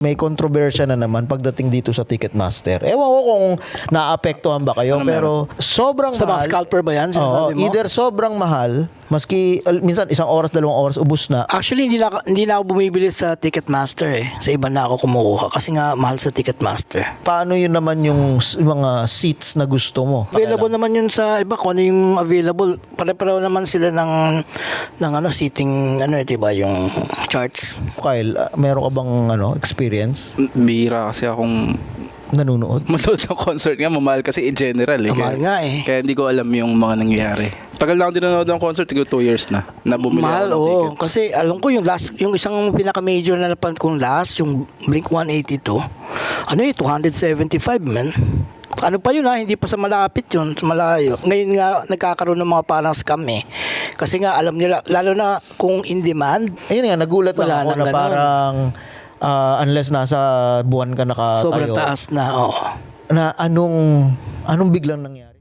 May kontrobersya na naman pagdating dito sa Ticketmaster. Ewan ko kung naapektuhan ba kayo, pero sobrang Sa mga mahal. scalper ba yan? Oo, Sinasabi mo? either sobrang mahal, maski minsan 1 oras, 2 oras, ubus na. Actually, hindi na ako bumibili sa Ticketmaster eh. Sa iba na ako kumukuha kasi nga mahal sa Ticketmaster. Paano yun naman yung mga seats na gusto mo? Available naman yun sa iba kung ano yung available. Pare-pareho naman sila ng seating, diba, yung charts. Kyle, meron ka bang experience? Bihira kasi akong Nanonood? manood ng concert nga. Mamahal kasi in general eh. Mahal nga eh. Kaya hindi ko alam yung mga nangyayari. Tagal na ako din nanonood ng concert, siguro 2 years na bumili Mahal, ako ng oo. ticket. Kasi alam ko yung isang pinaka-major na napanood kong last, yung Blink-182, 275 man. Ano pa yun hindi pa sa malapit yun, sa malayo. Ngayon nga nagkakaroon ng mga parang scam eh. Kasi nga alam nila, lalo na kung in demand, Ayun nga, nagulat lang Wala ako nang na ganun. parang unless nasa buwan ka nakatayo. sobrang taas na, oo. Na anong biglang nangyari?